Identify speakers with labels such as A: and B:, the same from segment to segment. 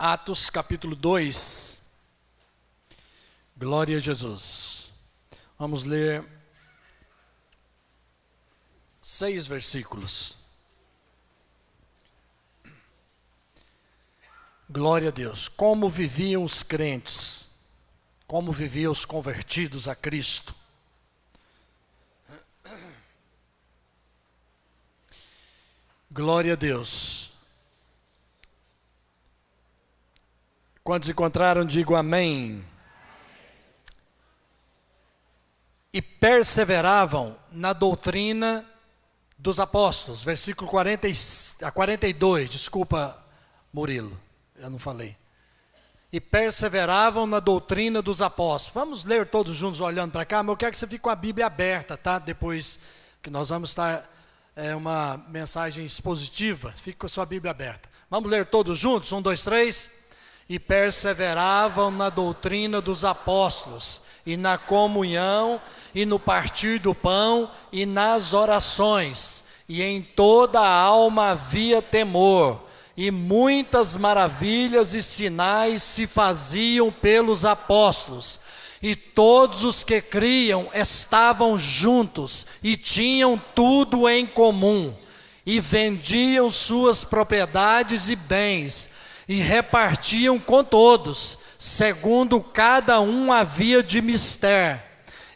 A: Atos capítulo 2, glória a Jesus. Vamos ler 6 versículos. Glória a Deus. Como viviam os crentes, como viviam os convertidos a Cristo. Glória a Deus. Quantos encontraram, digo amém. E perseveravam na doutrina dos apóstolos. Versículo 42, desculpa, Murilo, eu não falei. E perseveravam na doutrina dos apóstolos. Vamos ler todos juntos olhando para cá, mas eu quero que você fique com a Bíblia aberta, tá? Depois que nós vamos estar, uma mensagem expositiva, fique com a sua Bíblia aberta. Vamos ler todos juntos, 1, 2, 3. E perseveravam na doutrina dos apóstolos, e na comunhão, e no partir do pão, e nas orações. E em toda a alma havia temor, e muitas maravilhas e sinais se faziam pelos apóstolos. E todos os que criam estavam juntos, e tinham tudo em comum, e vendiam suas propriedades e bens, e repartiam com todos, segundo cada um havia de mister,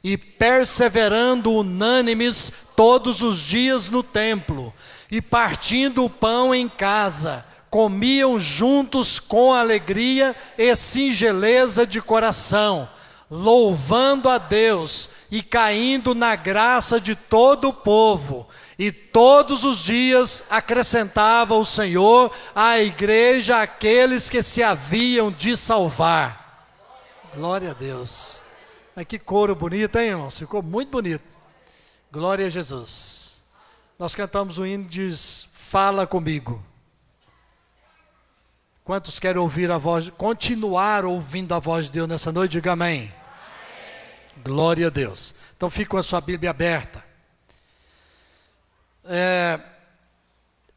A: e perseverando unânimes todos os dias no templo, e partindo o pão em casa, comiam juntos com alegria e singeleza de coração, louvando a Deus e caindo na graça de todo o povo. E todos os dias acrescentava o Senhor à igreja aqueles que se haviam de salvar. Glória a Deus. Mas que coro bonito, hein, irmãos? Ficou muito bonito. Glória a Jesus. Nós cantamos o hino que diz, fala comigo. Quantos querem ouvir a voz, continuar ouvindo a voz de Deus nessa noite? Diga amém. Amém. Glória a Deus. Então fique com a sua Bíblia aberta.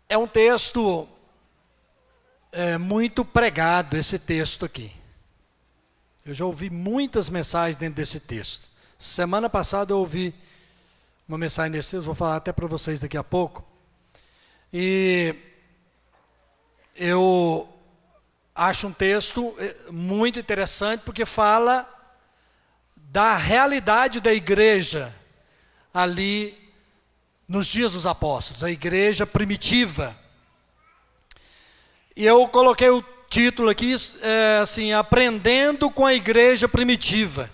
A: É um texto muito pregado, esse texto aqui. Eu já ouvi muitas mensagens dentro desse texto. Semana passada eu ouvi uma mensagem desse texto, vou falar até para vocês daqui a pouco. E eu acho um texto muito interessante, porque fala da realidade da igreja ali nos dias dos apóstolos, a igreja primitiva. E eu coloquei o título aqui, assim, aprendendo com a igreja primitiva.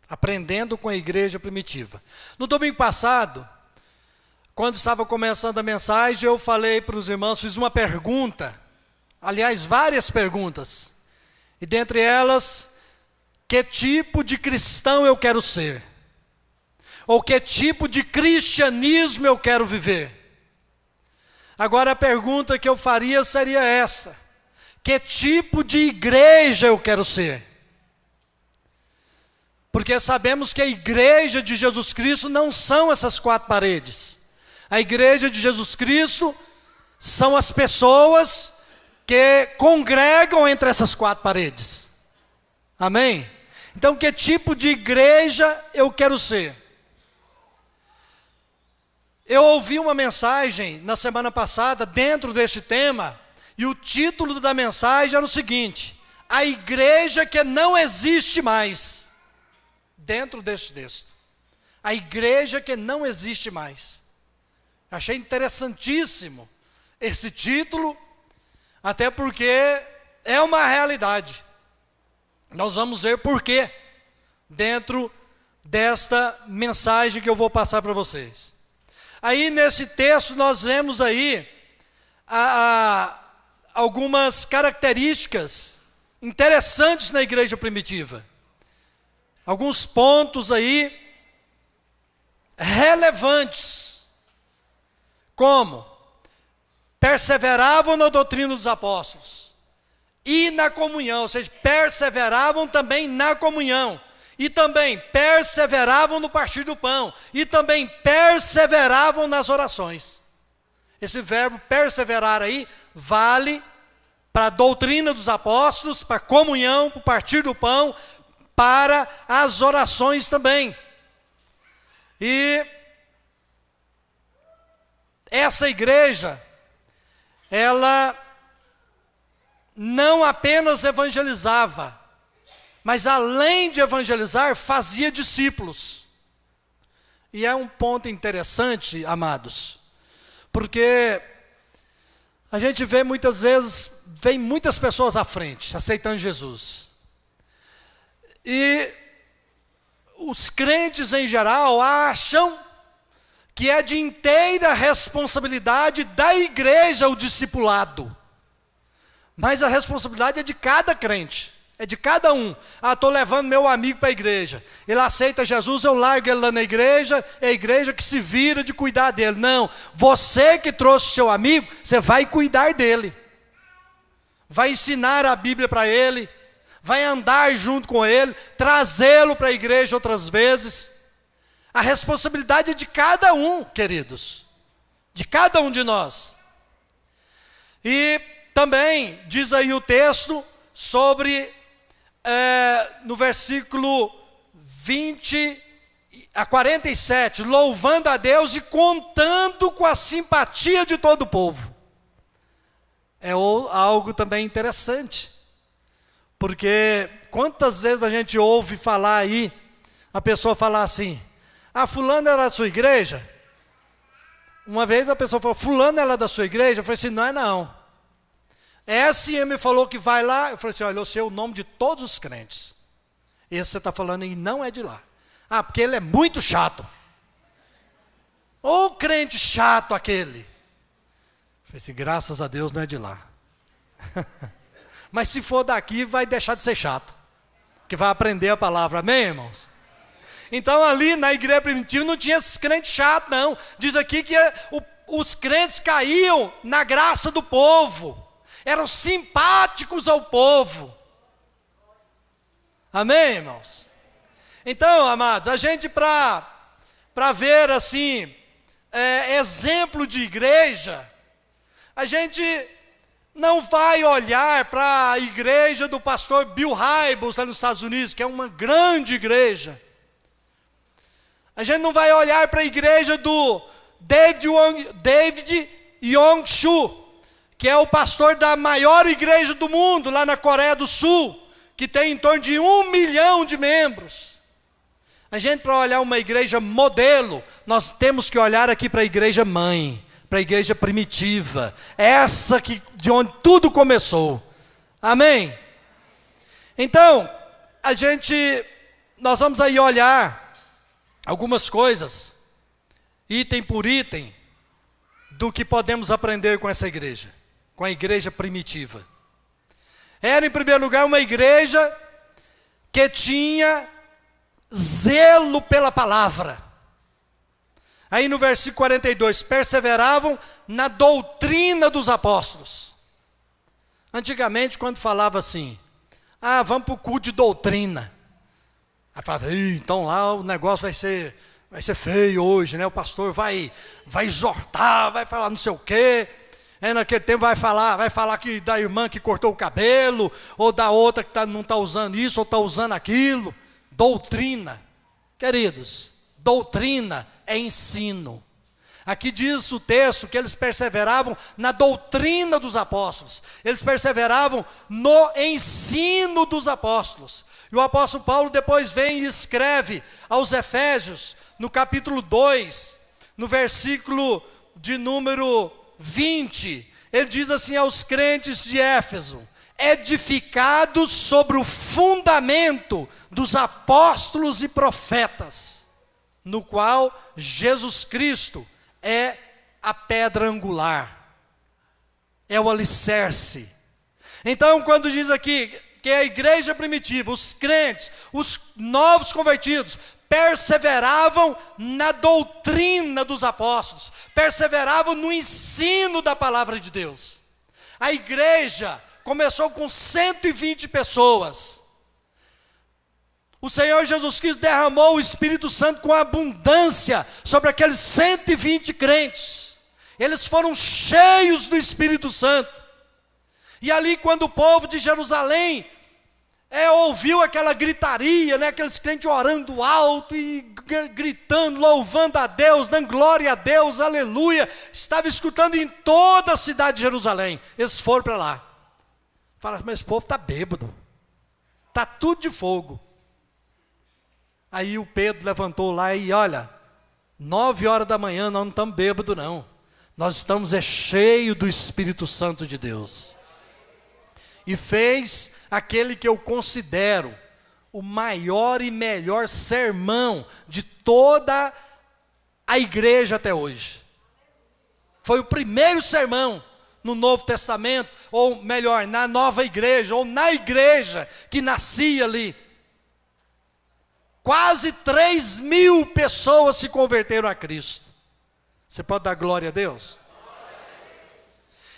A: Aprendendo com a igreja primitiva. No domingo passado, quando estava começando a mensagem, eu falei para os irmãos, fiz uma pergunta, aliás, várias perguntas. E dentre elas, que tipo de cristão eu quero ser? Ou que tipo de cristianismo eu quero viver? Agora a pergunta que eu faria seria essa: que tipo de igreja eu quero ser? Porque sabemos que a igreja de Jesus Cristo não são essas 4 paredes. A igreja de Jesus Cristo são as pessoas que congregam entre essas 4 paredes. Amém? Então, que tipo de igreja eu quero ser? Eu ouvi uma mensagem na semana passada dentro desse tema, e o título da mensagem era o seguinte: a igreja que não existe mais. Dentro desse texto. A igreja que não existe mais. Achei interessantíssimo esse título, até porque é uma realidade. Nós vamos ver por quê dentro desta mensagem que eu vou passar para vocês. Aí nesse texto nós vemos aí algumas características interessantes na igreja primitiva. Alguns pontos aí relevantes. Como? Perseveravam na doutrina dos apóstolos. E na comunhão, ou seja, perseveravam também na comunhão. E também perseveravam no partir do pão. E também perseveravam nas orações. Esse verbo perseverar aí vale para a doutrina dos apóstolos, para a comunhão, para o partir do pão, para as orações também. E essa igreja, ela não apenas evangelizava, mas além de evangelizar, fazia discípulos. E é um ponto interessante, amados, porque a gente vê muitas vezes, vem muitas pessoas à frente, aceitando Jesus. E os crentes em geral acham que é de inteira responsabilidade da igreja o discipulado. Mas a responsabilidade é de cada crente, é de cada um. Estou levando meu amigo para a igreja. Ele aceita Jesus, eu largo ele lá na igreja, é a igreja que se vira de cuidar dele. Não, você que trouxe o seu amigo, você vai cuidar dele. Vai ensinar a Bíblia para ele, vai andar junto com ele, trazê-lo para a igreja outras vezes. A responsabilidade é de cada um, queridos, de cada um de nós. E também diz aí o texto sobre, no versículo 20 a 47, louvando a Deus e contando com a simpatia de todo o povo. É algo também interessante, porque quantas vezes a gente ouve falar aí, a pessoa falar assim, fulano era da sua igreja? Uma vez a pessoa falou, fulano era da sua igreja? Eu falei assim, não é não. SM falou que vai lá, eu falei assim, olha, eu sei o nome de todos os crentes. Esse você está falando e não é de lá. Porque ele é muito chato. Ô crente chato aquele. Eu falei assim, graças a Deus não é de lá. Mas se for daqui, vai deixar de ser chato. Porque vai aprender a palavra, amém, irmãos? Então ali na igreja primitiva não tinha esses crentes chatos, não. Diz aqui que os crentes caíam na graça do povo. Eram simpáticos ao povo. Amém, irmãos? Então, amados, a gente para ver assim, exemplo de igreja, a gente não vai olhar para a igreja do pastor Bill Hybels lá nos Estados Unidos, que é uma grande igreja. A gente não vai olhar para a igreja do David Yong-Shu, que é o pastor da maior igreja do mundo, lá na Coreia do Sul, que tem em torno de 1 milhão de membros. A gente, para olhar uma igreja modelo, nós temos que olhar aqui para a igreja mãe, para a igreja primitiva, essa de onde tudo começou. Amém? Então, nós vamos aí olhar algumas coisas, item por item, do que podemos aprender com essa igreja, com a igreja primitiva. Era, em primeiro lugar, uma igreja que tinha zelo pela palavra. Aí no versículo 42, perseveravam na doutrina dos apóstolos. Antigamente, quando falava assim, vamos para o culto de doutrina. Aí falava, então lá o negócio vai ser feio hoje, né? O pastor vai exortar, vai falar não sei o quê. Naquele tempo vai falar que da irmã que cortou o cabelo, ou da outra que não está usando isso, ou está usando aquilo. Doutrina. Queridos, doutrina é ensino. Aqui diz o texto que eles perseveravam na doutrina dos apóstolos. Eles perseveravam no ensino dos apóstolos. E o apóstolo Paulo depois vem e escreve aos Efésios, no capítulo 2, no versículo de número 20, ele diz assim aos crentes de Éfeso, edificados sobre o fundamento dos apóstolos e profetas, no qual Jesus Cristo é a pedra angular, é o alicerce. Então, quando diz aqui que a igreja primitiva, os crentes, os novos convertidos, perseveravam na doutrina dos apóstolos, perseveravam no ensino da palavra de Deus. A igreja começou com 120 pessoas. O Senhor Jesus Cristo derramou o Espírito Santo com abundância sobre aqueles 120 crentes. Eles foram cheios do Espírito Santo. E ali, quando o povo de Jerusalém ouviu aquela gritaria, né, aqueles crentes orando alto e gritando, louvando a Deus, dando glória a Deus, aleluia, estava escutando em toda a cidade de Jerusalém. Eles foram para lá. Falaram, mas esse povo está bêbado, está tudo de fogo. Aí o Pedro levantou lá e olha, 9 horas da manhã nós não estamos bêbados não. Nós estamos cheios do Espírito Santo de Deus. E fez aquele que eu considero o maior e melhor sermão de toda a igreja até hoje. Foi o primeiro sermão no Novo Testamento, ou melhor, na nova igreja, ou na igreja que nascia ali. Quase 3.000 pessoas se converteram a Cristo. Você pode dar glória a Deus?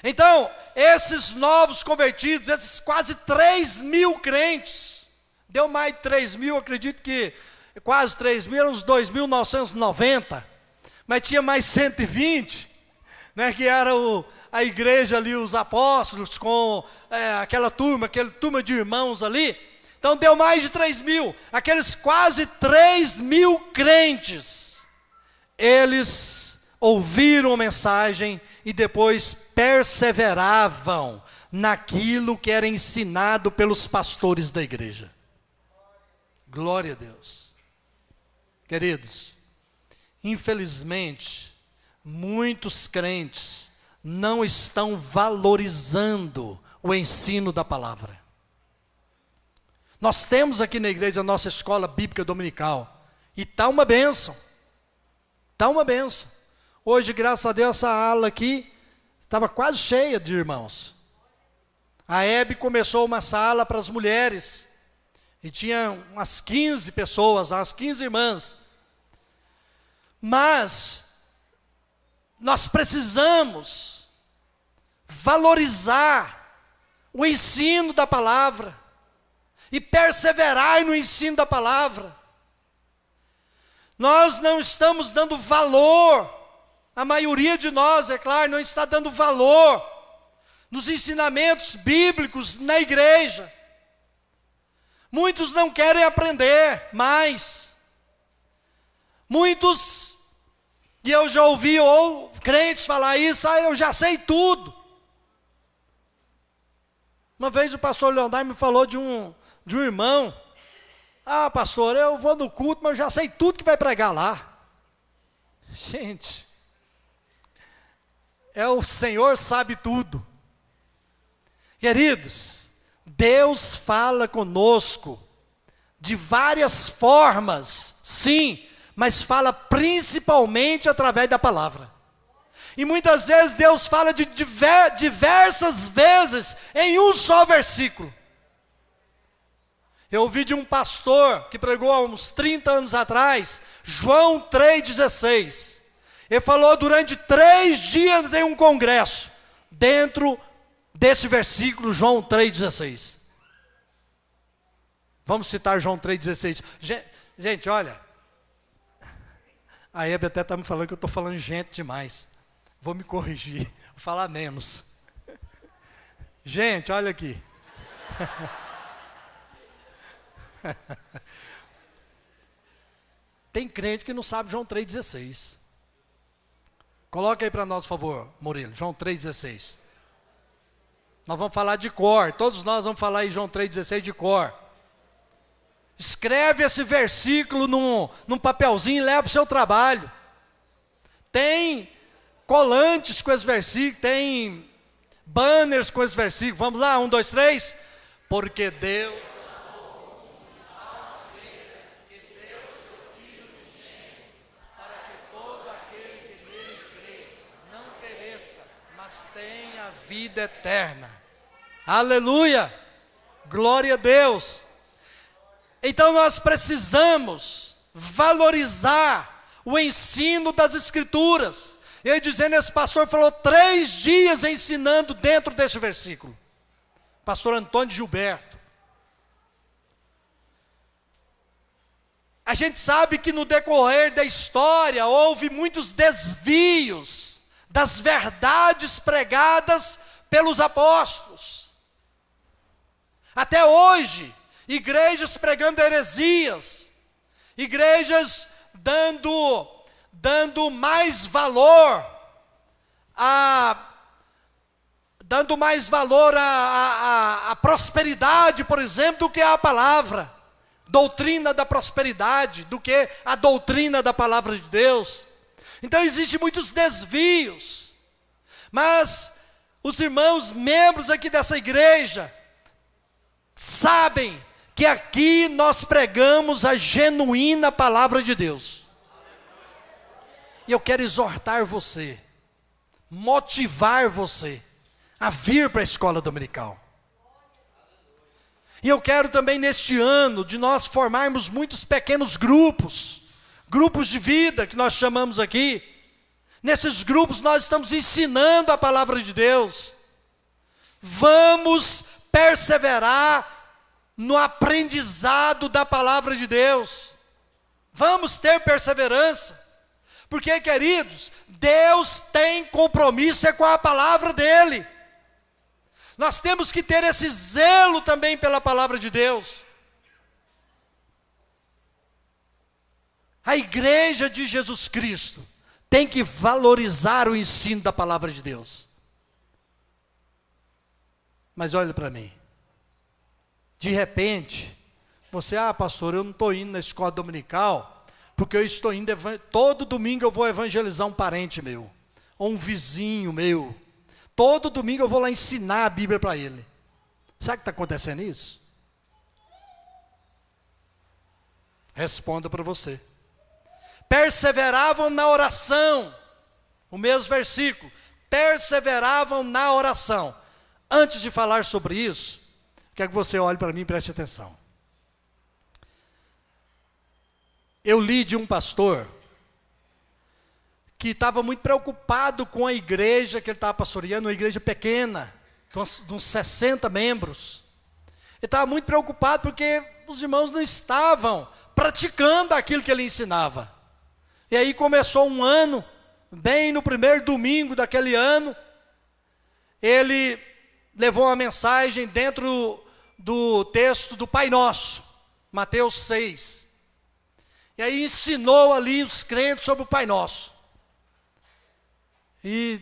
A: Então, esses novos convertidos, esses quase 3.000 crentes, deu mais de 3.000, acredito que quase 3.000, eram uns 2.990, mas tinha mais 120, né, que era a igreja ali, os apóstolos, com aquela turma de irmãos ali. Então deu mais de 3.000, aqueles quase 3.000 crentes, eles ouviram a mensagem e depois perseveravam naquilo que era ensinado pelos pastores da igreja. Glória a Deus. Queridos, infelizmente, muitos crentes não estão valorizando o ensino da palavra. Nós temos aqui na igreja a nossa escola bíblica dominical, e está uma bênção, está uma bênção. Hoje, graças a Deus, essa aula aqui estava quase cheia de irmãos. A Hebe começou uma sala para as mulheres, e tinha umas 15 pessoas, umas 15 irmãs. Mas, nós precisamos valorizar o ensino da palavra, e perseverar no ensino da palavra. Nós não estamos dando valor, a maioria de nós, é claro, não está dando valor nos ensinamentos bíblicos na igreja. Muitos não querem aprender mais. Muitos, e eu já ouvi crentes falar isso, eu já sei tudo. Uma vez o pastor Leonardo me falou de um irmão. Pastor, eu vou no culto, mas eu já sei tudo que vai pregar lá. Gente, o Senhor sabe tudo. Queridos, Deus fala conosco de várias formas, sim, mas fala principalmente através da palavra. E muitas vezes Deus fala de diversas vezes em um só versículo. Eu ouvi de um pastor que pregou há uns 30 anos atrás, João 3,16. Ele falou durante 3 dias em um congresso, dentro desse versículo, João 3,16. Vamos citar João 3,16. Gente, olha, a Hebe até está me falando que eu estou falando gente demais. Vou me corrigir, vou falar menos. Gente, olha aqui. Tem crente que não sabe João 3,16. Coloca aí para nós, por favor, Murilo, João 3,16. Nós vamos falar de cor, todos nós vamos falar aí João 3,16 de cor. Escreve esse versículo num papelzinho e leva para o seu trabalho. Tem colantes com esse versículo, tem banners com esse versículo. Vamos lá, 1, 2, 3. Porque Deus vida eterna. Aleluia! Glória a Deus! Então nós precisamos valorizar o ensino das Escrituras. E aí dizendo, esse pastor falou 3 dias ensinando dentro desse versículo. Pastor Antônio Gilberto. A gente sabe que no decorrer da história houve muitos desvios das verdades pregadas pelos apóstolos. Até hoje, igrejas pregando heresias, igrejas dando mais valor à prosperidade, por exemplo, do que a palavra, doutrina da prosperidade, do que a doutrina da palavra de Deus. Então existem muitos desvios, mas os irmãos membros aqui dessa igreja sabem que aqui nós pregamos a genuína palavra de Deus. E eu quero exortar você, motivar você a vir para a escola dominical. E eu quero também neste ano, de nós formarmos muitos pequenos grupos de vida, que nós chamamos aqui. Nesses grupos nós estamos ensinando a palavra de Deus. Vamos perseverar no aprendizado da palavra de Deus. Vamos ter perseverança. Porque, queridos, Deus tem compromisso com a palavra dEle. Nós temos que ter esse zelo também pela palavra de Deus. A igreja de Jesus Cristo tem que valorizar o ensino da palavra de Deus. Mas olha para mim. De repente, você, pastor, eu não estou indo na escola dominical, porque eu estou indo, todo domingo eu vou evangelizar um parente meu, ou um vizinho meu. Todo domingo eu vou lá ensinar a Bíblia para ele. Sabe o que está acontecendo isso? Responda para você. Perseveravam na oração. O mesmo versículo. Perseveravam na oração. Antes de falar sobre isso, quero que você olhe para mim e preste atenção. Eu li de um pastor que estava muito preocupado com a igreja que ele estava pastoreando, uma igreja pequena, com uns 60 membros. Ele estava muito preocupado porque os irmãos não estavam praticando aquilo que ele ensinava. E aí começou um ano, bem no primeiro domingo daquele ano, ele levou uma mensagem dentro do texto do Pai Nosso, Mateus 6. E aí ensinou ali os crentes sobre o Pai Nosso. E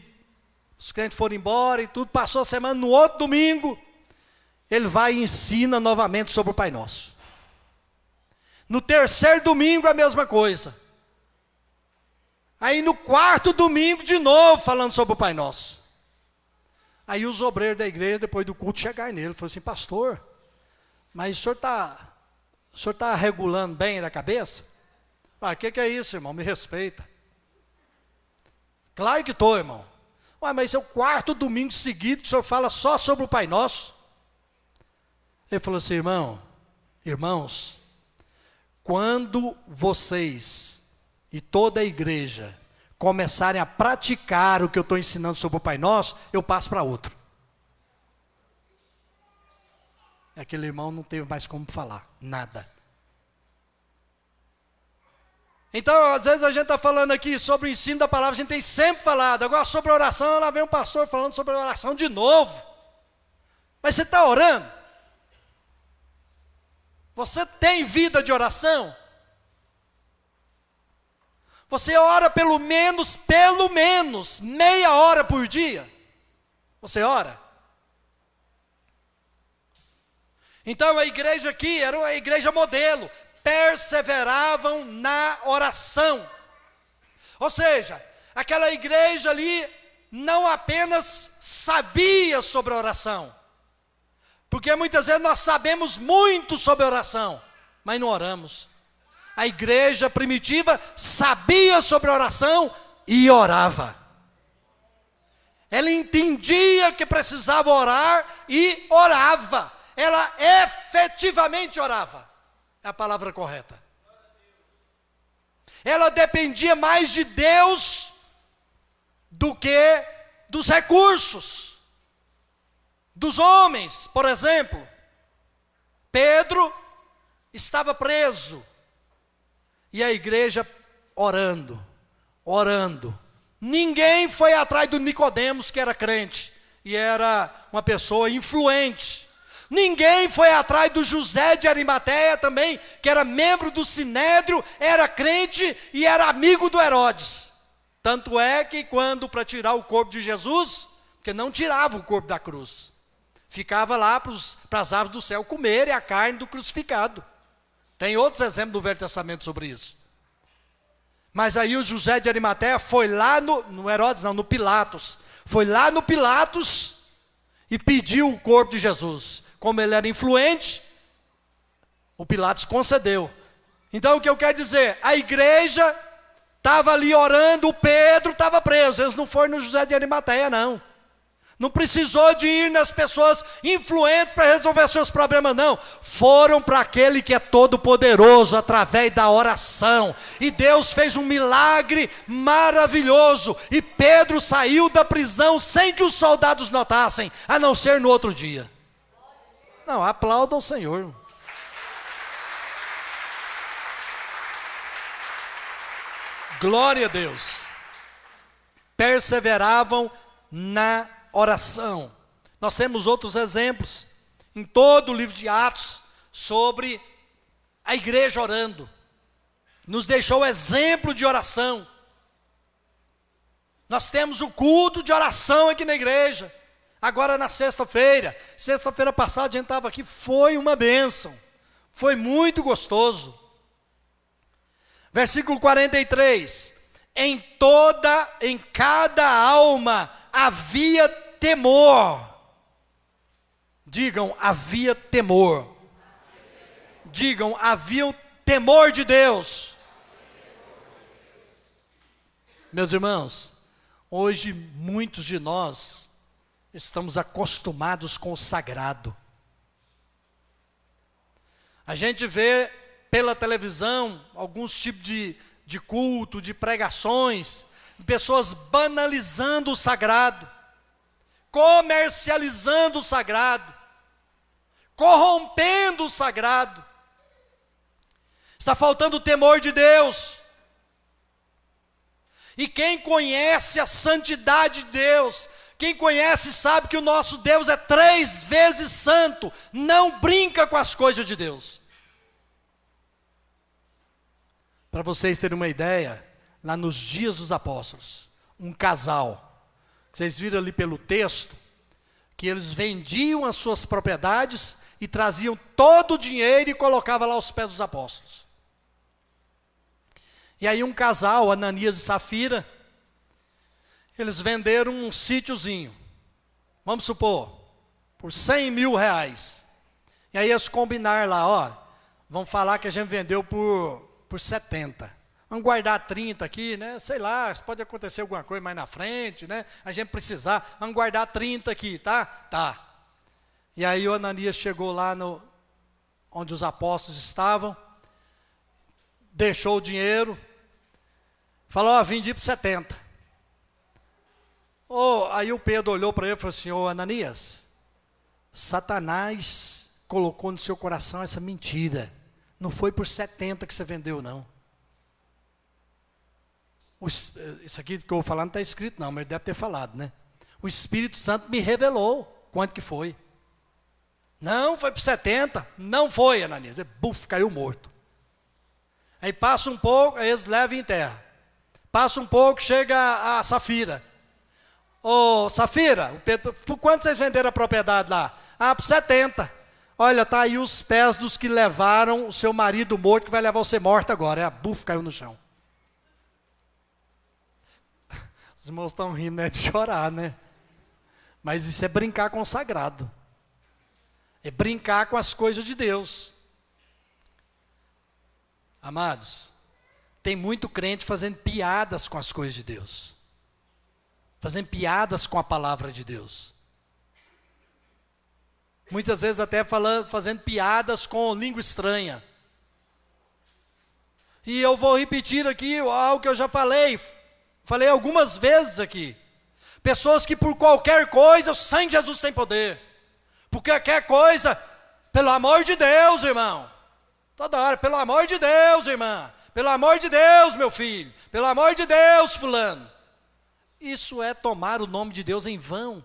A: os crentes foram embora e tudo, passou a semana, no outro domingo, ele vai e ensina novamente sobre o Pai Nosso. No terceiro domingo a mesma coisa. Aí no quarto domingo de novo falando sobre o Pai Nosso. Aí os obreiros da igreja, depois do culto, chegaram nele, falaram assim: pastor, mas o senhor está regulando bem da cabeça? O que é isso, irmão? Me respeita. Claro que estou, irmão. Mas é o quarto domingo seguido que o senhor fala só sobre o Pai Nosso. Ele falou assim: irmãos, quando vocês e toda a igreja começarem a praticar o que eu estou ensinando sobre o Pai Nosso, eu passo para outro. Aquele irmão não teve mais como falar, nada. Então, às vezes a gente está falando aqui sobre o ensino da palavra, a gente tem sempre falado. Agora sobre a oração, lá vem um pastor falando sobre a oração de novo. Mas você está orando? Você tem vida de oração? Você ora pelo menos meia hora por dia? Você ora? Então a igreja aqui era uma igreja modelo. Perseveravam na oração. Ou seja, aquela igreja ali não apenas sabia sobre a oração, porque muitas vezes nós sabemos muito sobre a oração, mas não oramos. A igreja primitiva sabia sobre a oração e orava. Ela entendia que precisava orar e orava. Ela efetivamente orava. É a palavra correta. Ela dependia mais de Deus do que dos recursos, dos homens. Por exemplo, Pedro estava preso e a igreja orando. Ninguém foi atrás do Nicodemos, que era crente e era uma pessoa influente. Ninguém foi atrás do José de Arimateia também, que era membro do Sinédrio, era crente e era amigo do Herodes. Tanto é que quando para tirar o corpo de Jesus, porque não tirava o corpo da cruz, ficava lá para as aves do céu comerem a carne do crucificado. Tem outros exemplos do Velho Testamento sobre isso. Mas aí o José de Arimateia foi lá no Herodes, não, no Pilatos. Foi lá no Pilatos e pediu o corpo de Jesus. Como ele era influente, o Pilatos concedeu. Então o que eu quero dizer? A igreja estava ali orando, o Pedro estava preso. Eles não foram no José de Arimateia, não. Não precisou de ir nas pessoas influentes para resolver seus problemas, não. Foram para aquele que é todo poderoso através da oração. E Deus fez um milagre maravilhoso. E Pedro saiu da prisão sem que os soldados notassem, a não ser no outro dia. Não, aplaudam o Senhor. Glória a Deus. Perseveravam na oração. Nós temos outros exemplos em todo o livro de Atos sobre a igreja orando. Nos deixou exemplo de oração. Nós temos o culto de oração aqui na igreja. Agora na sexta-feira passada a gente estava aqui, foi uma bênção. Foi muito gostoso. Versículo 43. Em cada alma havia temor. Digam, havia temor. Digam, havia o temor de Deus. Meus irmãos, hoje muitos de nós estamos acostumados com o sagrado. A gente vê pela televisão alguns tipos de culto, de pregações, pessoas banalizando o sagrado, comercializando o sagrado, corrompendo o sagrado. Está faltando o temor de Deus. E quem conhece a santidade de Deus, quem conhece sabe que o nosso Deus é 3 vezes santo, não brinca com as coisas de Deus. Para vocês terem uma ideia, lá nos dias dos apóstolos, um casal, vocês viram ali pelo texto, que eles vendiam as suas propriedades e traziam todo o dinheiro e colocavam lá aos pés dos apóstolos. E aí um casal, Ananias e Safira, eles venderam um sítiozinho, vamos supor, por 100 mil reais. E aí eles combinaram lá, ó, vamos falar que a gente vendeu por 70. Vamos guardar 30 aqui, né? Sei lá, pode acontecer alguma coisa mais na frente, né? A gente precisar, vamos guardar 30 aqui, tá? Tá. E aí o Ananias chegou lá onde os apóstolos estavam, deixou o dinheiro, falou, ó, vendi por 70. Aí o Pedro olhou para ele e falou assim, ô Ananias, Satanás colocou no seu coração essa mentira. Não foi por 70 que você vendeu, não. Isso aqui que eu vou falar não está escrito não, mas ele deve ter falado, né? O Espírito Santo me revelou quanto que foi. Não, foi por 70. Não foi, Ananias. Buf, caiu morto. Aí passa um pouco, aí eles levam em terra. Passa um pouco, chega a Safira. Ô, Safira, por quanto vocês venderam a propriedade lá? Ah, por 70. Olha, tá aí os pés dos que levaram o seu marido morto, que vai levar você morto agora. Buf, caiu no chão. Os irmãos estão rindo, né, de chorar, né? Mas isso é brincar com o sagrado. É brincar com as coisas de Deus. Amados, tem muito crente fazendo piadas com as coisas de Deus. Fazendo piadas com a palavra de Deus. Muitas vezes até fazendo piadas com língua estranha. E eu vou repetir aqui algo que eu já falei algumas vezes aqui. Pessoas que por qualquer coisa, o sangue de Jesus tem poder. Por qualquer coisa, pelo amor de Deus, irmão. Toda hora, pelo amor de Deus, irmã. Pelo amor de Deus, meu filho. Pelo amor de Deus, fulano. Isso é tomar o nome de Deus em vão.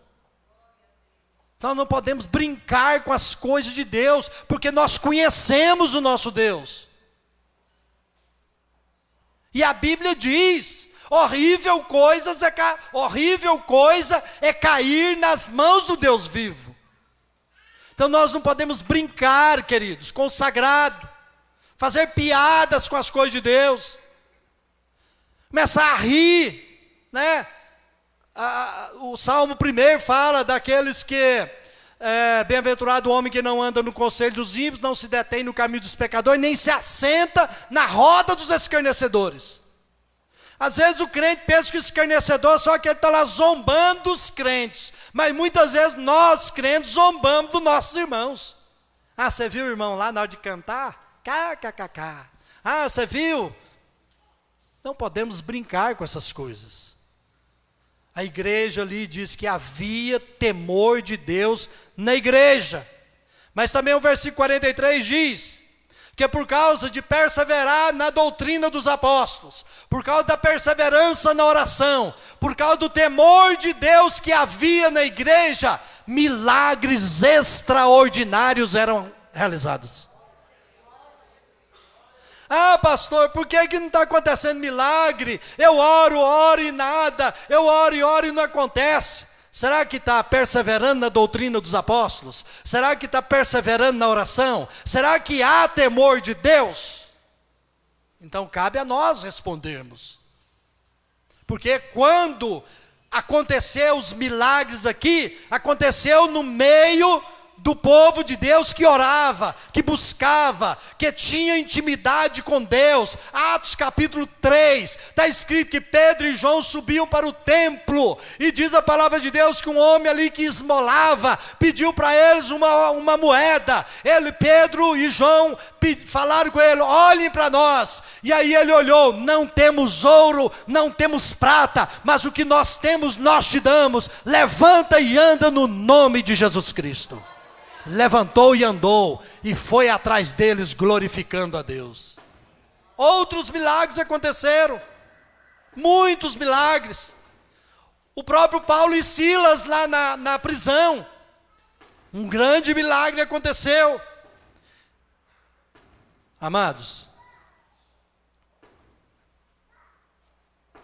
A: Nós não podemos brincar com as coisas de Deus, porque nós conhecemos o nosso Deus. E a Bíblia diz, horrível coisa é cair nas mãos do Deus vivo. Então nós não podemos brincar, queridos, com o sagrado, fazer piadas com as coisas de Deus, começar a rir, né? O Salmo 1 fala daqueles que, bem-aventurado o homem que não anda no conselho dos ímpios, não se detém no caminho dos pecadores, nem se assenta na roda dos escarnecedores. Às vezes o crente pensa que o escarnecedor só que ele está lá zombando dos crentes, mas muitas vezes nós, crentes, zombamos dos nossos irmãos. Ah, você viu o irmão lá na hora de cantar? KKKK. Ah, você viu? Não podemos brincar com essas coisas. A igreja ali diz que havia temor de Deus na igreja. Mas também o versículo 43 diz que por causa de perseverar na doutrina dos apóstolos, por causa da perseverança na oração, por causa do temor de Deus que havia na igreja, milagres extraordinários eram realizados. Ah, pastor, por que não está acontecendo milagre? Eu oro e nada, eu oro e não acontece. Será que está perseverando na doutrina dos apóstolos? Será que está perseverando na oração? Será que há temor de Deus? Então cabe a nós respondermos. Porque quando aconteceu os milagres aqui, aconteceu no meio do povo de Deus que orava, que buscava, que tinha intimidade com Deus. Atos capítulo 3, está escrito que Pedro e João subiam para o templo, e diz a palavra de Deus que um homem ali que esmolava, pediu para eles uma moeda. Pedro e João falaram com ele, olhem para nós, e aí ele olhou, não temos ouro, não temos prata, mas o que nós temos nós te damos, levanta e anda no nome de Jesus Cristo. Levantou e andou, e foi atrás deles glorificando a Deus. Outros milagres aconteceram, muitos milagres. O próprio Paulo e Silas lá na prisão, um grande milagre aconteceu. Amados,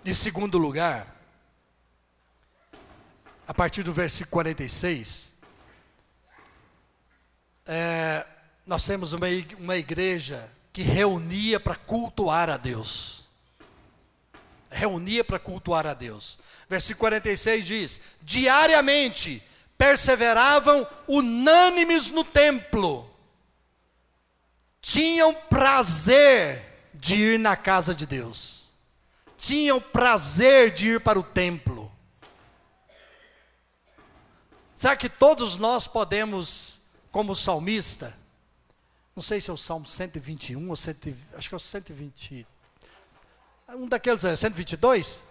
A: em segundo lugar, a partir do versículo 46, nós temos uma igreja que reunia para cultuar a Deus. Reunia para cultuar a Deus. Versículo 46 diz: diariamente perseveravam unânimes no templo, tinham prazer de ir na casa de Deus, tinham prazer de ir para o templo. Será que todos nós podemos, como salmista, não sei se é o Salmo 121 ou acho que é o 120, um daqueles, 122,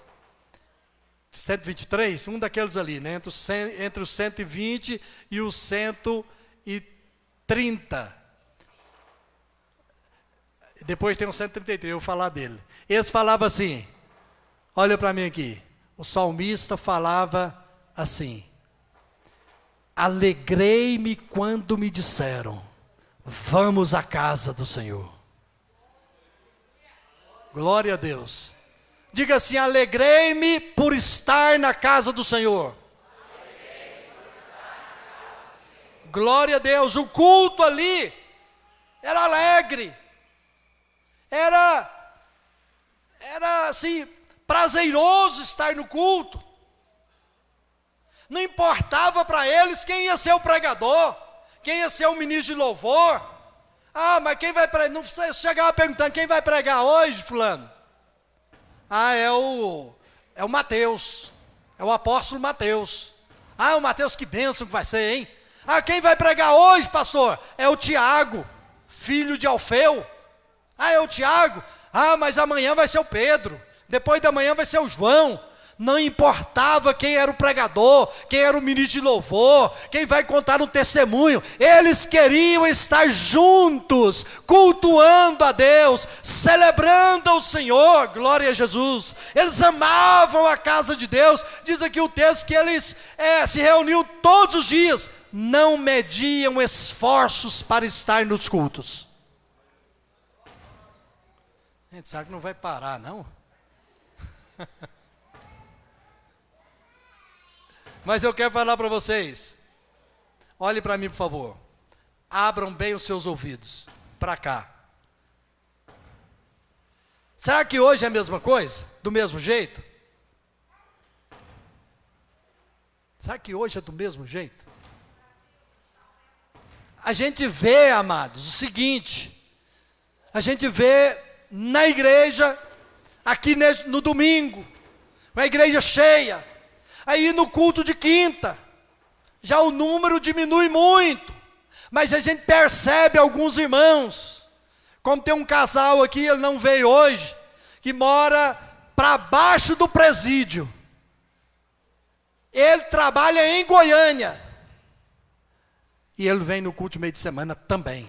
A: 123, um daqueles ali, né? Entre os 120 e os 130. Depois tem o 133, eu vou falar dele. Esse falava assim, olha para mim aqui, o salmista falava assim: alegrei-me quando me disseram, vamos à casa do Senhor. Glória a Deus. Diga assim: alegrei-me por estar na casa do Senhor. Glória a Deus. O culto ali era alegre, era assim, prazeroso estar no culto. Não importava para eles quem ia ser o pregador, quem ia ser o ministro de louvor. Ah, mas quem vai pregar? Não chegava perguntando, quem vai pregar hoje, fulano? Ah, é o Mateus, é o apóstolo Mateus. Ah, o Mateus, que bênção que vai ser, hein? Ah, quem vai pregar hoje, pastor? É o Tiago, filho de Alfeu. Ah, é o Tiago. Ah, mas amanhã vai ser o Pedro, depois da manhã vai ser o João. Não importava quem era o pregador, quem era o ministro de louvor, quem vai contar um testemunho. Eles queriam estar juntos, cultuando a Deus, celebrando ao Senhor, glória a Jesus. Eles amavam a casa de Deus. Diz aqui o texto que eles se reuniam todos os dias, não mediam esforços para estar nos cultos. Gente, será que não vai parar, não? Mas eu quero falar para vocês. Olhe para mim, por favor. Abram bem os seus ouvidos. Para cá. Será que hoje é a mesma coisa? Do mesmo jeito? Será que hoje é do mesmo jeito? A gente vê, amados, o seguinte. A gente vê na igreja, aqui no domingo, uma igreja cheia. Aí no culto de quinta, já o número diminui muito. Mas a gente percebe alguns irmãos, como tem um casal aqui, ele não veio hoje, que mora para baixo do presídio. Ele trabalha em Goiânia. E ele vem no culto de meio de semana também.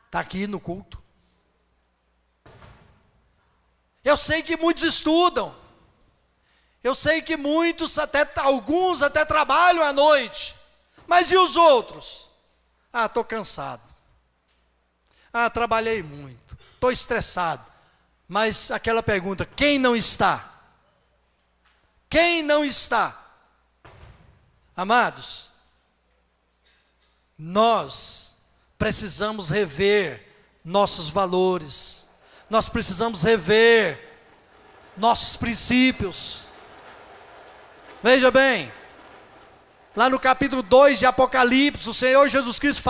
A: Está aqui no culto. Eu sei que muitos estudam. Eu sei que alguns até trabalham à noite. Mas e os outros? Ah, estou cansado. Ah, trabalhei muito. Estou estressado. Mas aquela pergunta, quem não está? Quem não está? Amados, nós precisamos rever nossos valores. Nós precisamos rever nossos princípios. Veja bem, lá no capítulo 2 de Apocalipse, o Senhor Jesus Cristo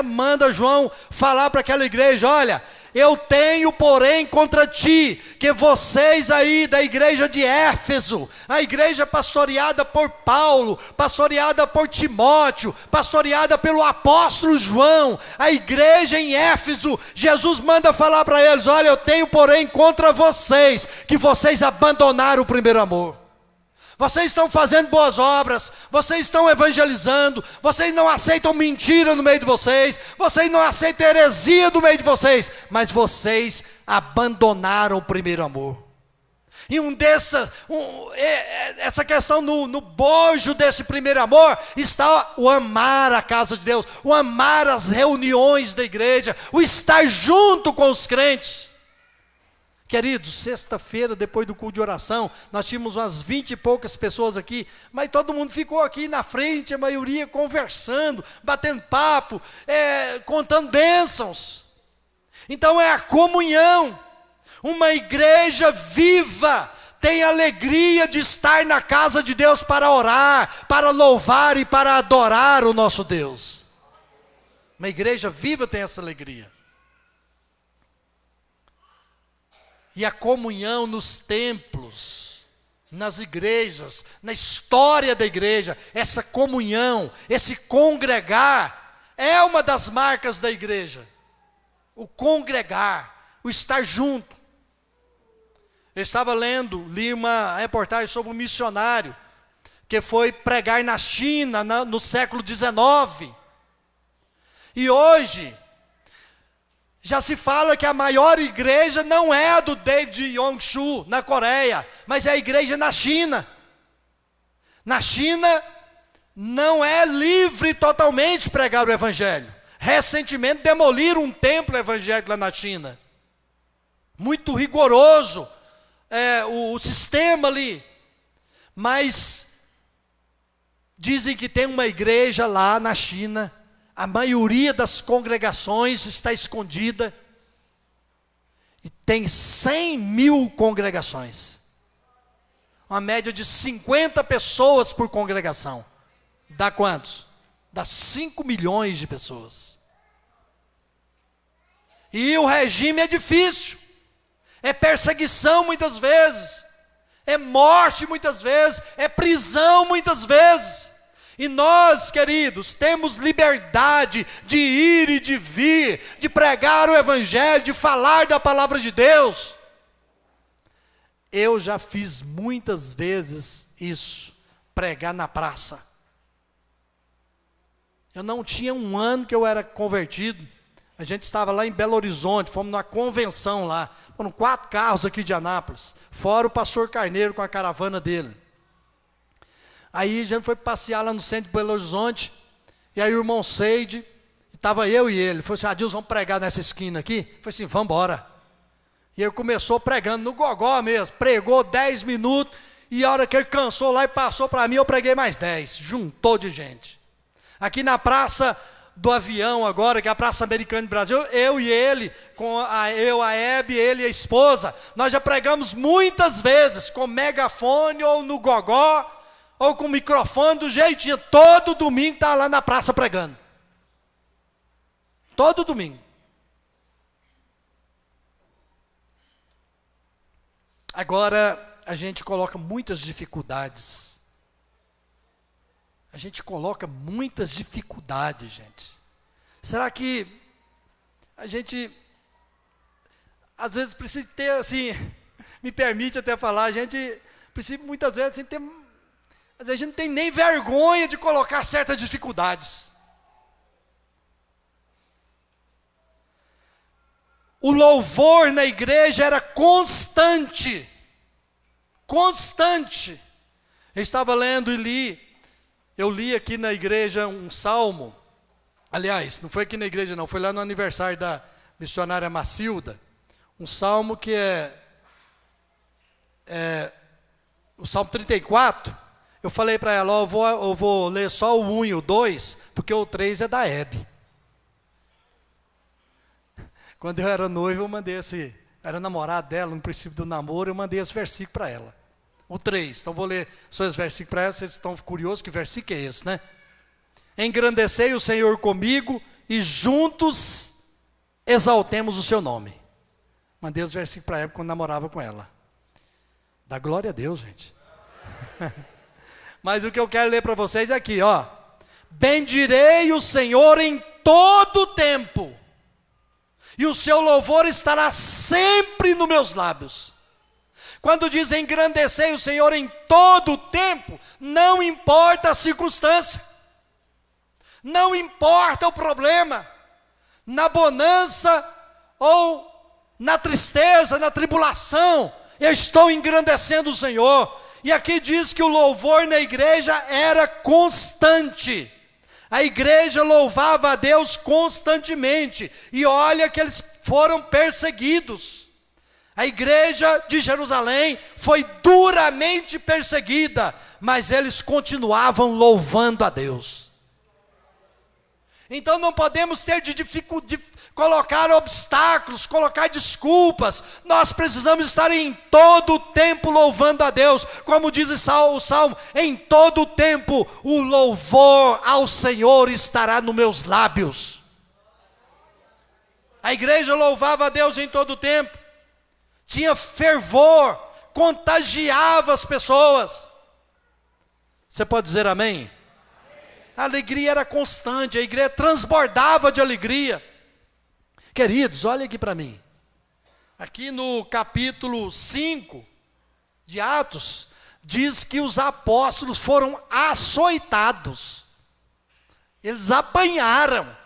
A: manda João falar para aquela igreja: olha, eu tenho, porém, contra ti, que vocês aí da igreja de Éfeso, a igreja pastoreada por Paulo, pastoreada por Timóteo, pastoreada pelo apóstolo João, a igreja em Éfeso, Jesus manda falar para eles: olha, eu tenho, porém, contra vocês, que vocês abandonaram o primeiro amor. Vocês estão fazendo boas obras, vocês estão evangelizando, vocês não aceitam mentira no meio de vocês, vocês não aceitam heresia no meio de vocês, mas vocês abandonaram o primeiro amor. E essa questão no bojo desse primeiro amor está o amar a casa de Deus, o amar as reuniões da igreja, o estar junto com os crentes. Queridos, sexta-feira, depois do culto de oração, nós tínhamos umas 20 e poucas pessoas aqui, mas todo mundo ficou aqui na frente, a maioria conversando, batendo papo, contando bênçãos. Então é a comunhão. Uma igreja viva tem alegria de estar na casa de Deus para orar, para louvar e para adorar o nosso Deus. Uma igreja viva tem essa alegria. E a comunhão nos templos, nas igrejas, na história da igreja, essa comunhão, esse congregar, é uma das marcas da igreja. O congregar, o estar junto. Eu estava li uma reportagem sobre um missionário, que foi pregar na China, no século XIX. E hoje já se fala que a maior igreja não é a do David Yong-Shu, na Coreia, mas é a igreja na China. Na China, não é livre totalmente pregar o evangelho. Recentemente demoliram um templo evangélico lá na China. Muito rigoroso o sistema ali. Mas dizem que tem uma igreja lá na China. A maioria das congregações está escondida. E tem 100 mil congregações. Uma média de 50 pessoas por congregação. Dá quantos? Dá 5 milhões de pessoas. E o regime é difícil. É perseguição muitas vezes. É morte muitas vezes. É prisão muitas vezes. E nós, queridos, temos liberdade de ir e de vir, de pregar o evangelho, de falar da palavra de Deus. Eu já fiz muitas vezes isso, pregar na praça. Eu não tinha um ano que eu era convertido. A gente estava lá em Belo Horizonte, fomos numa convenção lá. Foram 4 carros aqui de Anápolis, fora o pastor Carneiro com a caravana dele. Aí a gente foi passear lá no centro de Belo Horizonte, E aí o irmão Seide, estava eu e ele, falou assim, Adilson, vamos pregar nessa esquina aqui? Eu falei assim, vamos embora. E ele começou pregando no gogó mesmo, pregou 10 minutos, e a hora que ele cansou lá e passou para mim, eu preguei mais 10, juntou de gente. Aqui na Praça do Avião agora, que é a Praça Americana do Brasil, eu e ele, a Hebe, ele e a esposa, nós já pregamos muitas vezes, com megafone ou no gogó, ou com microfone do jeitinho, todo domingo está lá na praça pregando. Todo domingo. Agora, a gente coloca muitas dificuldades. A gente coloca muitas dificuldades, gente. Será que a gente, às vezes, precisa ter, assim, me permite até falar, a gente precisa, muitas vezes, assim, ter... Às vezes a gente não tem nem vergonha de colocar certas dificuldades. O louvor na igreja era constante. Constante. Eu estava lendo e eu li aqui na igreja um salmo. Aliás, não foi aqui na igreja não, foi lá no aniversário da missionária Macilda. Um salmo que é o Salmo 34. Eu falei para ela, eu vou ler só o 1 e o 2, porque o 3 é da Hebe. Quando eu era noivo, eu mandei era namorado dela, no princípio do namoro, eu mandei esse versículo para ela. O 3, então vou ler só esse versículo para ela, vocês estão curiosos, que versículo é esse, né? Engrandecei o Senhor comigo, e juntos exaltemos o seu nome. Mandei os versículos para ela, quando namorava com ela. Dá glória a Deus, gente. Mas o que eu quero ler para vocês é aqui, ó. Bendirei o Senhor em todo o tempo, e o seu louvor estará sempre nos meus lábios. Quando diz engrandecei o Senhor em todo o tempo, não importa a circunstância, não importa o problema, na bonança ou na tristeza, na tribulação, eu estou engrandecendo o Senhor. E aqui diz que o louvor na igreja era constante. A igreja louvava a Deus constantemente. E olha que eles foram perseguidos. A igreja de Jerusalém foi duramente perseguida, mas eles continuavam louvando a Deus. Então não podemos ter de colocar obstáculos, colocar desculpas. Nós precisamos estar em todo o tempo louvando a Deus. Como diz o Salmo, em todo o tempo o louvor ao Senhor estará nos meus lábios. A igreja louvava a Deus em todo o tempo. Tinha fervor, contagiava as pessoas. Você pode dizer amém? A alegria era constante, a igreja transbordava de alegria. Queridos, olhem aqui para mim. Aqui no capítulo 5 de Atos, diz que os apóstolos foram açoitados. Eles apanharam.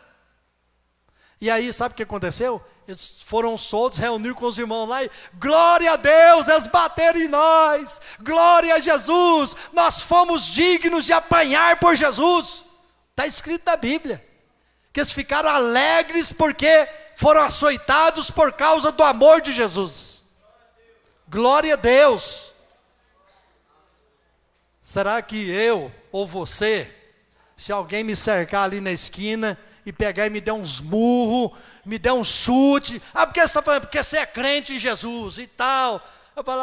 A: E aí, sabe o que aconteceu? Eles foram soltos, reuniram com os irmãos lá e glória a Deus, eles bateram em nós, glória a Jesus, nós fomos dignos de apanhar por Jesus. Está escrito na Bíblia, que eles ficaram alegres porque foram açoitados por causa do amor de Jesus. Glória a Deus. Será que eu ou você, se alguém me cercar ali na esquina e pegar e me der uns murros, me der um chute, porque você está falando, porque você é crente em Jesus e tal, eu falo,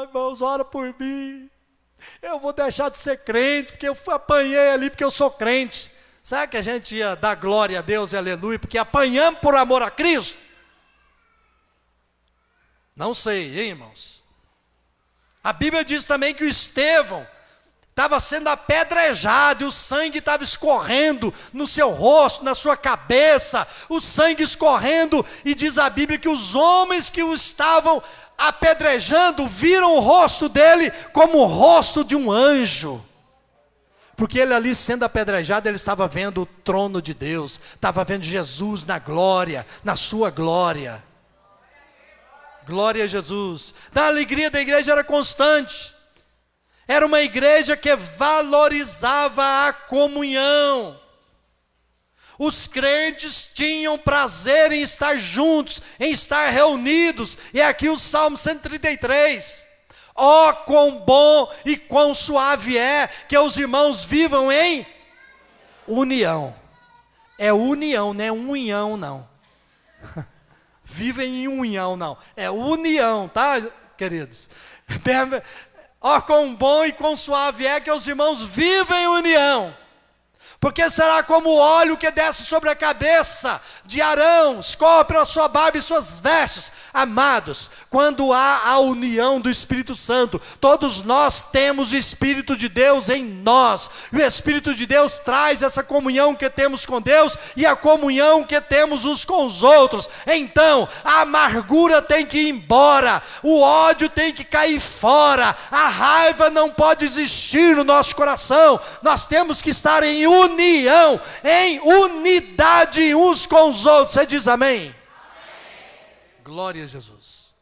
A: irmãos, ora por mim, eu vou deixar de ser crente, porque eu apanhei ali, porque eu sou crente. Será que a gente ia dar glória a Deus e aleluia, porque apanhamos por amor a Cristo? Não sei, hein, irmãos? A Bíblia diz também que o Estevão estava sendo apedrejado, e o sangue estava escorrendo no seu rosto, na sua cabeça, o sangue escorrendo, e diz a Bíblia que os homens que o estavam apedrejando, viram o rosto dele como o rosto de um anjo, porque ele ali sendo apedrejado, ele estava vendo o trono de Deus, estava vendo Jesus na glória, na sua glória, glória a Jesus. Então a alegria da igreja era constante. Era uma igreja que valorizava a comunhão. Os crentes tinham prazer em estar juntos, em estar reunidos. E aqui o Salmo 133. Ó, quão bom e quão suave é que os irmãos vivam em união. É união, não é unhão, não. Vivem em união, não. É união, tá, queridos? Ó, quão bom e quão suave é que os irmãos vivem em união. Porque será como o óleo que desce sobre a cabeça de Arão, escorre pela sua barba e suas vestes. Amados, quando há a união do Espírito Santo, todos nós temos o Espírito de Deus em nós. E o Espírito de Deus traz essa comunhão que temos com Deus e a comunhão que temos uns com os outros. Então, a amargura tem que ir embora, o ódio tem que cair fora, a raiva não pode existir no nosso coração. Nós temos que estar em união, em unidade uns com os outros. Você diz amém? Glória a Jesus.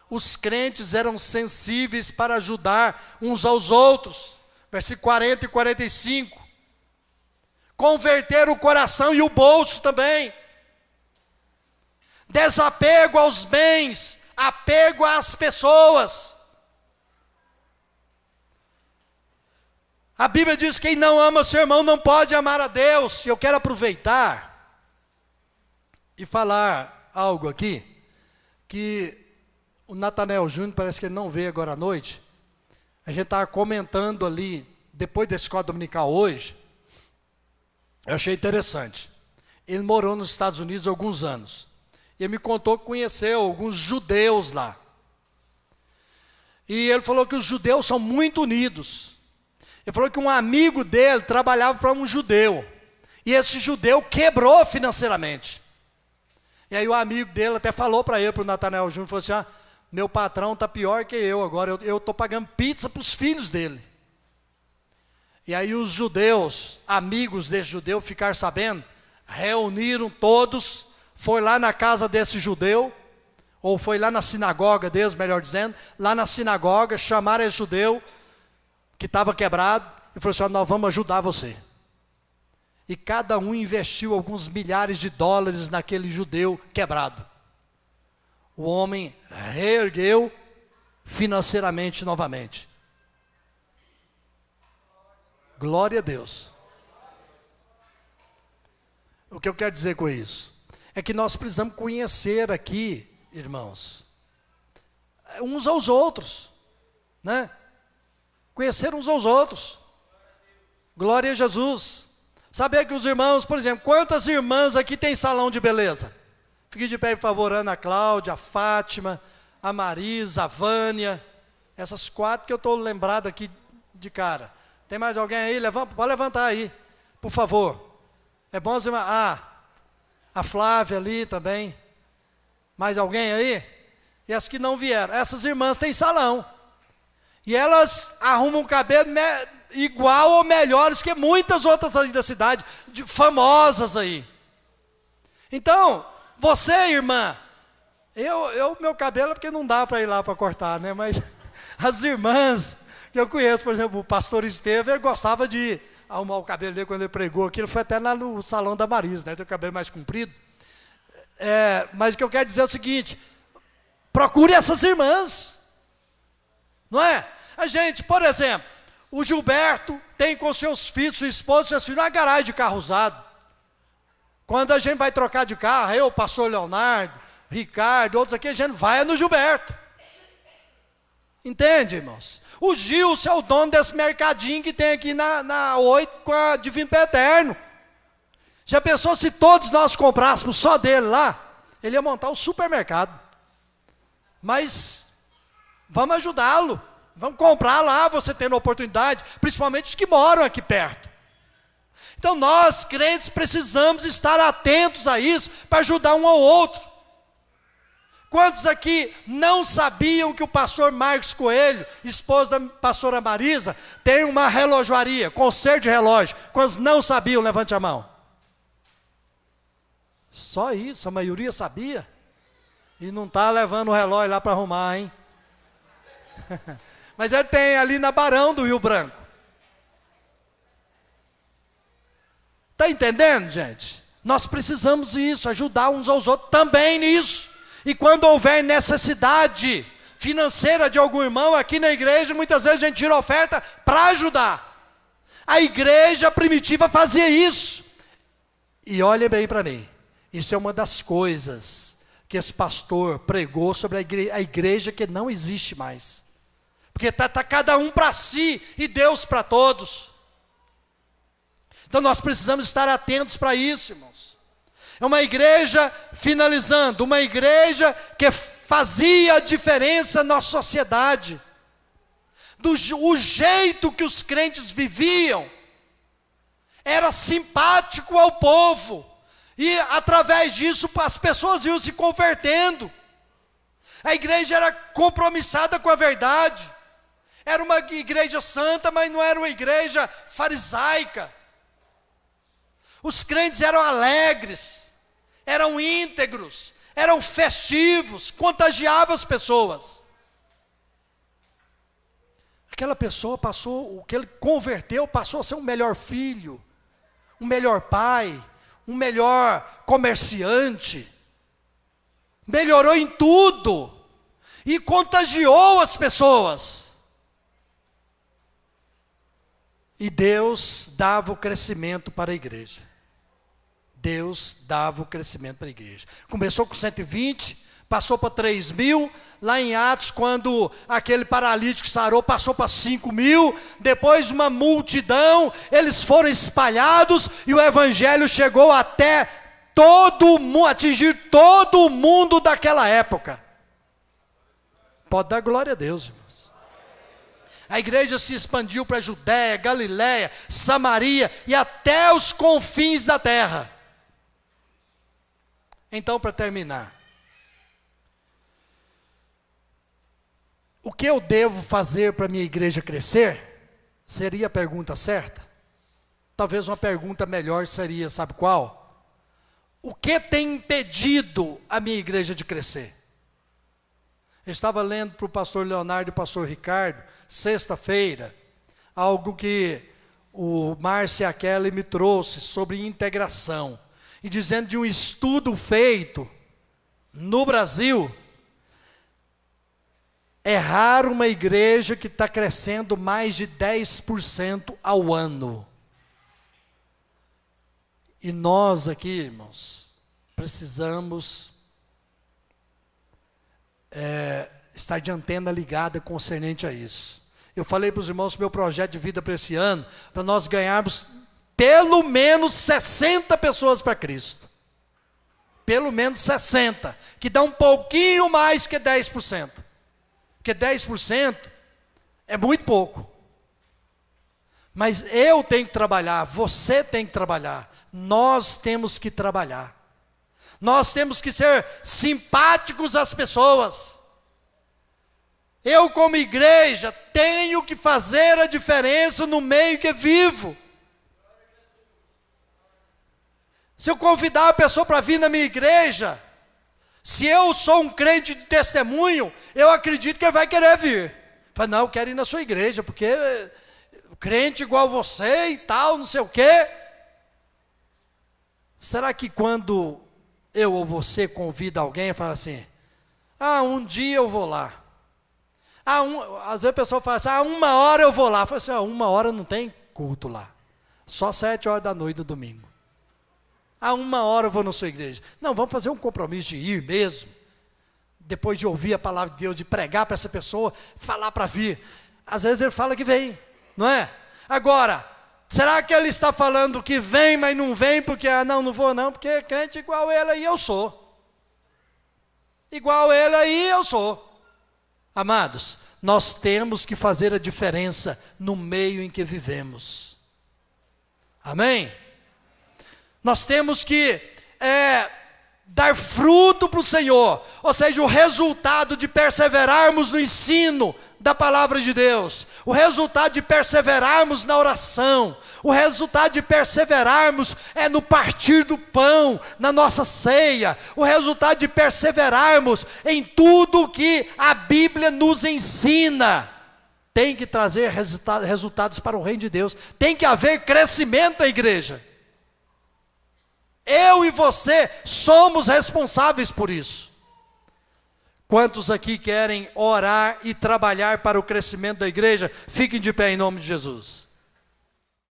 A: Os crentes eram sensíveis para ajudar uns aos outros. Versículo 40 e 45. Converter o coração e o bolso também. Desapego aos bens, apego às pessoas. A Bíblia diz que quem não ama seu irmão não pode amar a Deus. E eu quero aproveitar e falar algo aqui, que o Natanael Júnior, parece que ele não veio agora à noite. A gente estava comentando ali, depois da escola dominical hoje, eu achei interessante. Ele morou nos Estados Unidos há alguns anos. E ele me contou que conheceu alguns judeus lá. E ele falou que os judeus são muito unidos. Ele falou que um amigo dele trabalhava para um judeu. E esse judeu quebrou financeiramente. E aí o amigo dele até falou para ele, para o Natanael Júnior, falou assim, meu patrão está pior que eu agora, eu estou pagando pizza para os filhos dele. E aí os judeus, amigos desse judeu, ficaram sabendo, reuniram todos, foi lá na casa desse judeu, ou foi lá na sinagoga deles, melhor dizendo, lá na sinagoga, chamaram esse judeu, que estava quebrado, e falou assim, nós vamos ajudar você. E cada um investiu alguns milhares de dólares naquele judeu quebrado. O homem reergueu financeiramente novamente. Glória a Deus. O que eu quero dizer com isso? É que nós precisamos conhecer aqui, irmãos, uns aos outros, né? Conhecer uns aos outros. Glória a Jesus. Saber que os irmãos, por exemplo, quantas irmãs aqui tem salão de beleza? Fique de pé, por favor, Ana Cláudia, a Fátima, a Marisa, a Vânia. Essas 4 que eu estou lembrado aqui de cara. Tem mais alguém aí? Pode levantar aí, por favor. É bom as irmãs. A Flávia ali também. Mais alguém aí? E as que não vieram. Essas irmãs têm salão. E elas arrumam o cabelo igual ou melhores que muitas outras aí da cidade, famosas aí. Então, você, irmã, meu cabelo é porque não dá para ir lá para cortar, né? Mas as irmãs que eu conheço, por exemplo, o pastor Estevão, ele gostava de arrumar o cabelo dele quando ele pregou aqui, ele foi até lá no salão da Marisa, né? Tem o cabelo mais comprido. Mas o que eu quero dizer é o seguinte, procure essas irmãs, não é? A gente, por exemplo, o Gilberto tem com seus filhos, sua esposa, seus filhos, uma garagem de carro usado. Quando a gente vai trocar de carro, eu, o pastor Leonardo, Ricardo, outros aqui, a gente vai no Gilberto. Entende, irmãos? O Gilson é o dono desse mercadinho que tem aqui na 8 com a Divino Pé Eterno. Já pensou se todos nós comprássemos só dele lá? Ele ia montar um supermercado. Mas vamos ajudá-lo. Vamos comprar lá, você tendo oportunidade, principalmente os que moram aqui perto. Então nós, crentes, precisamos estar atentos a isso, para ajudar um ao outro. Quantos aqui não sabiam que o pastor Marcos Coelho, esposo da pastora Marisa, tem uma relojoaria, conserto de relógio? Quantos não sabiam, levante a mão. Só isso, a maioria sabia. E não está levando o relógio lá para arrumar, hein? Mas ele tem ali na Barão do Rio Branco. Está entendendo, gente? Nós precisamos disso, ajudar uns aos outros também nisso. E quando houver necessidade financeira de algum irmão aqui na igreja, muitas vezes a gente tira oferta para ajudar. A igreja primitiva fazia isso. E olhem bem para mim, isso é uma das coisas que esse pastor pregou sobre a igreja que não existe mais. Porque está cada um para si e Deus para todos. Então nós precisamos estar atentos para isso, irmãos. É uma igreja, finalizando, uma igreja que fazia a diferença na sociedade. O jeito que os crentes viviam era simpático ao povo. E através disso as pessoas iam se convertendo. A igreja era compromissada com a verdade. Era uma igreja santa, mas não era uma igreja farisaica. Os crentes eram alegres, eram íntegros, eram festivos, contagiavam as pessoas. Aquela pessoa passou, o que ele converteu, passou a ser um melhor filho, um melhor pai, um melhor comerciante. Melhorou em tudo e contagiou as pessoas. E Deus dava o crescimento para a igreja. Deus dava o crescimento para a igreja. Começou com 120, passou para 3.000, lá em Atos, quando aquele paralítico sarou, passou para 5.000, depois uma multidão, eles foram espalhados, e o evangelho chegou até atingir todo o mundo daquela época. Pode dar glória a Deus, irmãos. A igreja se expandiu para a Judéia, Galiléia, Samaria e até os confins da terra. Então, para terminar, o que eu devo fazer para a minha igreja crescer? Seria a pergunta certa? Talvez uma pergunta melhor seria, sabe qual? O que tem impedido a minha igreja de crescer? Eu estava lendo para o pastor Leonardo e o pastor Ricardo, sexta-feira, algo que o Márcio Kelly me trouxe sobre integração. E dizendo de um estudo feito no Brasil, é raro uma igreja que está crescendo mais de 10% ao ano. E nós aqui, irmãos, precisamos estar de antena ligada concernente a isso. Eu falei para os irmãos meu projeto de vida para esse ano, para nós ganharmos pelo menos 60 pessoas para Cristo. Pelo menos 60, que dá um pouquinho mais que 10%. Porque 10% é muito pouco. Mas eu tenho que trabalhar, você tem que trabalhar, nós temos que trabalhar. Nós temos que ser simpáticos às pessoas. Eu, como igreja, tenho que fazer a diferença no meio que vivo. Se eu convidar a pessoa para vir na minha igreja, se eu sou um crente de testemunho, eu acredito que ele vai querer vir. Fala, não, eu quero ir na sua igreja, porque crente igual você e tal, não sei o quê. Será que quando eu ou você convida alguém, fala assim, um dia eu vou lá. Às vezes a pessoa fala assim, 1 hora eu vou lá. Fala assim, 1 hora não tem culto lá. Só 7 horas da noite do domingo. 1 hora eu vou na sua igreja. Não, vamos fazer um compromisso de ir mesmo. Depois de ouvir a palavra de Deus, de pregar para essa pessoa, falar para vir. Às vezes ele fala que vem, não é? Agora, será que ele está falando que vem, mas não vem porque, não vou não, porque crente igual ele aí eu sou. Igual ele aí eu sou. Amados, nós temos que fazer a diferença no meio em que vivemos. Amém? Nós temos que dar fruto para o Senhor, ou seja, o resultado de perseverarmos no ensino da palavra de Deus, o resultado de perseverarmos na oração, o resultado de perseverarmos no partir do pão, na nossa ceia, o resultado de perseverarmos em tudo que a Bíblia nos ensina, tem que trazer resultados para o reino de Deus, tem que haver crescimento na igreja. e você somos responsáveis por isso. Quantos aqui querem orar e trabalhar para o crescimento da igreja? Fiquem de pé em nome de Jesus.